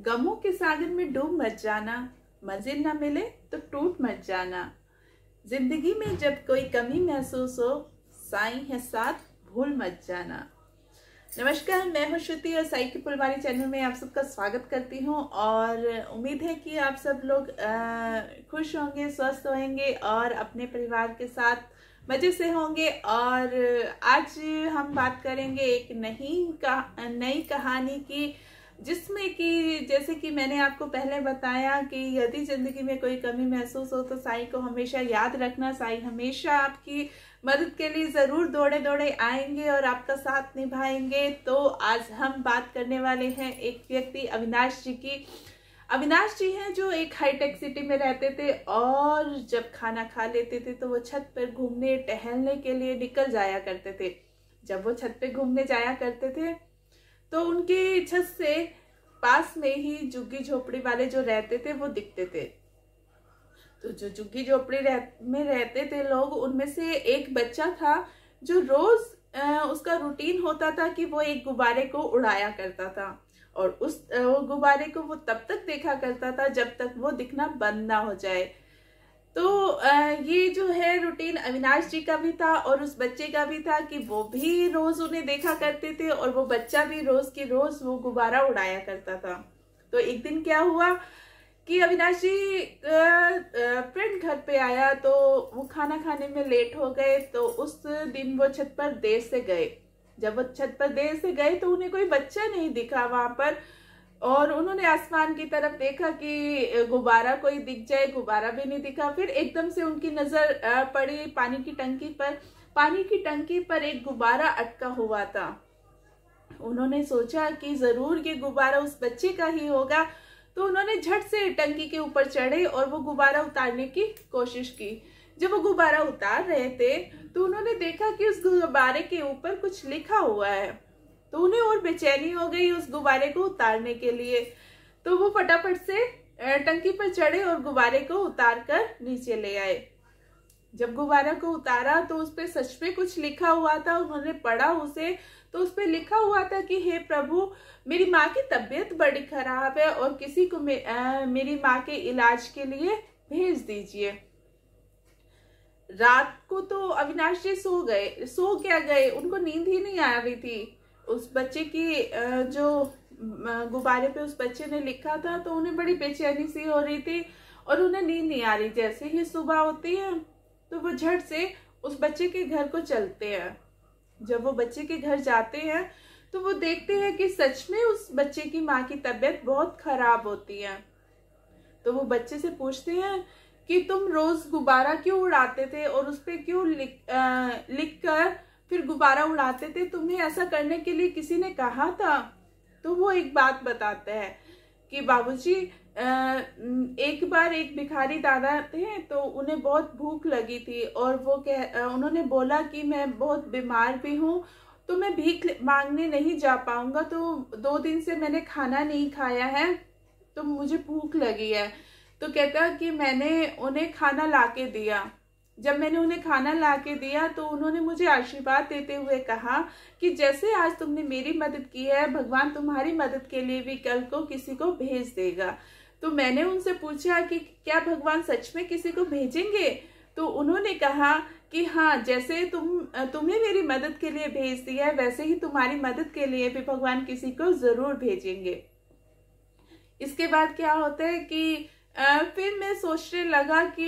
गमों के सागर में डूब मत जाना, मंजिल ना मिले तो टूट मत जाना। जिंदगी में जब कोई कमी महसूस हो, साईं है साथ, भूल मत जाना। नमस्कार, मैं हूं श्रुति और साईं की फुलवारी चैनल में आप सबका स्वागत करती हूं और उम्मीद है कि आप सब लोग खुश होंगे, स्वस्थ होंगे और अपने परिवार के साथ मजे से होंगे। और आज हम बात करेंगे एक नई कहानी की, जिसमें कि जैसे कि मैंने आपको पहले बताया कि यदि जिंदगी में कोई कमी महसूस हो तो साईं को हमेशा याद रखना। साईं हमेशा आपकी मदद के लिए जरूर दौड़े दौड़े आएंगे और आपका साथ निभाएंगे। तो आज हम बात करने वाले हैं एक व्यक्ति अविनाश जी की। अविनाश जी हैं जो एक हाईटेक सिटी में रहते थे और जब खाना खा लेते थे तो वो छत पर घूमने टहलने के लिए निकल जाया करते थे। जब वो छत पे घूमने जाया करते थे तो उनकी छत से पास में ही झुग्गी झोपड़ी वाले जो रहते थे वो दिखते थे। तो जो झुग्गी झोपड़ी में रहते थे लोग, उनमें से एक बच्चा था जो रोज उसका रूटीन होता था कि वो एक गुब्बारे को उड़ाया करता था और उस गुब्बारे को वो तब तक देखा करता था जब तक वो दिखना बंद ना हो जाए। तो ये जो है रूटीन अविनाश जी का भी था और उस बच्चे का भी था कि वो भी रोज उन्हें देखा करते थे और वो बच्चा भी रोज की रोज वो गुब्बारा उड़ाया करता था। तो एक दिन क्या हुआ कि अविनाश जी फ्रेंड घर पे आया तो वो खाना खाने में लेट हो गए। तो उस दिन वो छत पर देर से गए। जब वो छत पर देर से गए तो उन्हें कोई बच्चा नहीं दिखा वहां पर और उन्होंने आसमान की तरफ देखा कि गुब्बारा कोई दिख जाए, गुब्बारा भी नहीं दिखा। फिर एकदम से उनकी नजर पड़ी पानी की टंकी पर। पानी की टंकी पर एक गुब्बारा अटका हुआ था। उन्होंने सोचा कि जरूर ये गुब्बारा उस बच्चे का ही होगा। तो उन्होंने झट से टंकी के ऊपर चढ़े और वो गुब्बारा उतारने की कोशिश की। जब वो गुब्बारा उतार रहे थे तो उन्होंने देखा कि उस गुब्बारे के ऊपर कुछ लिखा हुआ है। तो उन्हें और बेचैनी हो गई उस गुब्बारे को उतारने के लिए। तो वो फटाफट से टंकी पर चढ़े और गुब्बारे को उतार कर नीचे ले आए। जब गुब्बारा को उतारा तो उस पे सच में कुछ लिखा हुआ था। उन्होंने पढ़ा उसे तो उस पे लिखा हुआ था कि हे प्रभु, मेरी माँ की तबीयत बड़ी खराब है और किसी को मेरी माँ के इलाज के लिए भेज दीजिए। रात को तो अविनाश जी सो क्या गए, उनको नींद ही नहीं आ रही थी। उस बच्चे की जो गुब्बारे पे उस बच्चे ने लिखा था तो उन्हें बड़ी बेचैनी सी हो रही थी और उन्हें नींद नहीं आ रही। जैसे ही सुबह होती है तो वो झट से उस बच्चे के घर को चलते हैं। जब वो बच्चे के घर जाते हैं तो वो देखते हैं कि सच में उस बच्चे की माँ की तबीयत बहुत खराब होती है। तो वो बच्चे से पूछते हैं कि तुम रोज गुब्बारा क्यों उड़ाते थे और उस पे क्यों लिख कर फिर गुब्बारा उड़ाते थे, तुम्हें ऐसा करने के लिए किसी ने कहा था? तो वो एक बात बताते हैं कि बाबूजी, एक बार एक भिखारी दादा थे तो उन्हें बहुत भूख लगी थी और उन्होंने बोला कि मैं बहुत बीमार भी हूँ तो मैं भीख मांगने नहीं जा पाऊंगा। तो 2 दिन से मैंने खाना नहीं खाया है तो मुझे भूख लगी है। तो कहता कि मैंने उन्हें खाना लाके दिया। जब मैंने उन्हें खाना लाके दिया तो उन्होंने मुझे आशीर्वाद देते हुए कहा कि जैसे आज तुमने मेरी मदद की है, भगवान तुम्हारी मदद के लिए भी कल को किसी को भेज देगा। तो मैंने उनसे पूछा कि क्या भगवान सच में किसी को भेजेंगे? तो उन्होंने कहा कि हाँ, जैसे तुम्हें मेरी मदद के लिए भेज दिया है वैसे ही तुम्हारी मदद के लिए भी भगवान किसी को जरूर भेजेंगे। इसके बाद क्या होता है कि फिर मैं सोचने लगा कि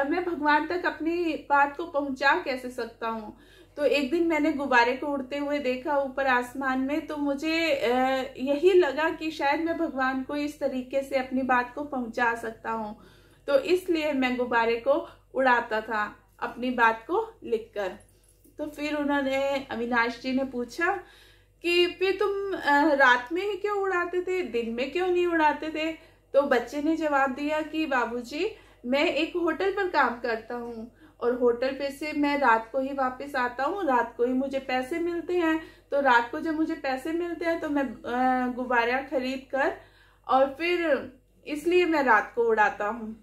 मैं भगवान तक अपनी बात को पहुंचा कैसे सकता हूँ। तो एक दिन मैंने गुब्बारे को उड़ते हुए देखा ऊपर आसमान में। तो मुझे यही लगा कि शायद मैं भगवान को इस तरीके से अपनी बात को पहुंचा सकता हूँ। तो इसलिए मैं गुब्बारे को उड़ाता था अपनी बात को लिखकर। तो फिर उन्होंने अविनाश जी ने पूछा कि फिर तुम रात में ही क्यों उड़ाते थे, दिन में क्यों नहीं उड़ाते थे? तो बच्चे ने जवाब दिया कि बाबूजी, मैं एक होटल पर काम करता हूँ और होटल पे से मैं रात को ही वापस आता हूँ, रात को ही मुझे पैसे मिलते हैं। तो रात को जब मुझे पैसे मिलते हैं तो मैं गुब्बारा खरीद कर और फिर इसलिए मैं रात को उड़ाता हूँ।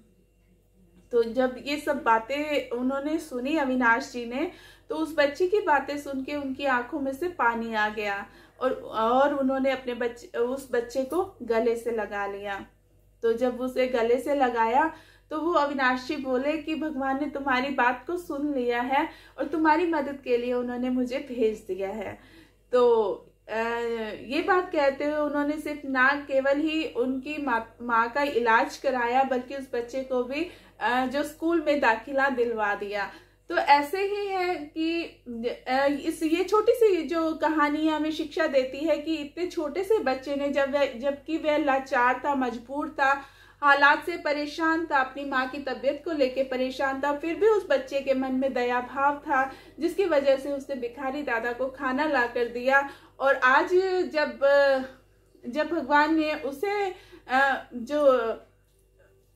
तो जब ये सब बातें उन्होंने सुनी अविनाश जी ने तो उस बच्चे की बातें सुन के उनकी आंखों में से पानी आ गया और उन्होंने अपने उस बच्चे को गले से लगा लिया। तो जब उसे गले से लगाया तो वो अविनाश जी बोले कि भगवान ने तुम्हारी बात को सुन लिया है और तुम्हारी मदद के लिए उन्होंने मुझे भेज दिया है। तो ये बात कहते हुए उन्होंने सिर्फ ना केवल ही उनकी माँ का इलाज कराया बल्कि उस बच्चे को भी जो स्कूल में दाखिला दिलवा दिया। तो ऐसे ही है कि ये छोटी सी जो कहानी हमें शिक्षा देती है कि इतने छोटे से बच्चे ने जबकि वह लाचार था, मजबूर था, हालात से परेशान था, अपनी माँ की तबीयत को लेके परेशान था, फिर भी उस बच्चे के मन में दया भाव था जिसकी वजह से उसने भिखारी दादा को खाना ला कर दिया। और आज जब भगवान ने उसे जो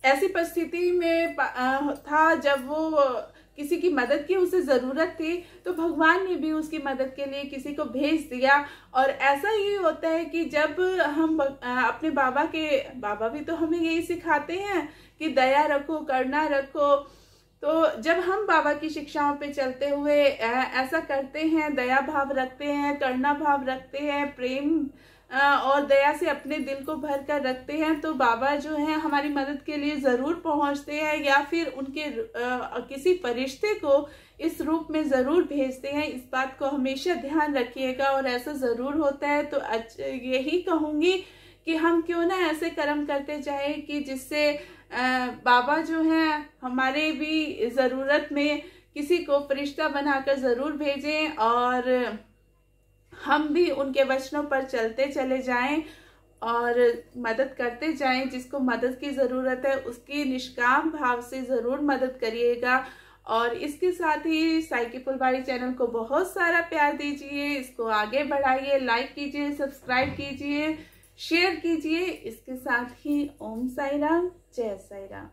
ऐसी परिस्थिति में था जब वो किसी की मदद की उसे जरूरत थी, तो भगवान ने भी उसकी मदद के लिए किसी को भेज दिया। और ऐसा ही होता है कि जब हम अपने बाबा भी तो हमें यही सिखाते हैं कि दया रखो, करुणा रखो। तो जब हम बाबा की शिक्षाओं पे चलते हुए ऐसा करते हैं, दया भाव रखते हैं, करुणा भाव रखते हैं, प्रेम और दया से अपने दिल को भर कर रखते हैं, तो बाबा जो है हमारी मदद के लिए ज़रूर पहुंचते हैं या फिर उनके किसी फरिश्ते को इस रूप में ज़रूर भेजते हैं। इस बात को हमेशा ध्यान रखिएगा और ऐसा ज़रूर होता है। तो यही कहूँगी कि हम क्यों ना ऐसे कर्म करते जाए कि जिससे बाबा जो हैं हमारे भी ज़रूरत में किसी को फरिश्ता बनाकर ज़रूर भेजें और हम भी उनके वचनों पर चलते चले जाएं और मदद करते जाएं। जिसको मदद की ज़रूरत है उसकी निष्काम भाव से ज़रूर मदद करिएगा। और इसके साथ ही साई की फुलवाड़ी चैनल को बहुत सारा प्यार दीजिए, इसको आगे बढ़ाइए, लाइक कीजिए, सब्सक्राइब कीजिए, शेयर कीजिए। इसके साथ ही ओम साई राम, जय साई राम।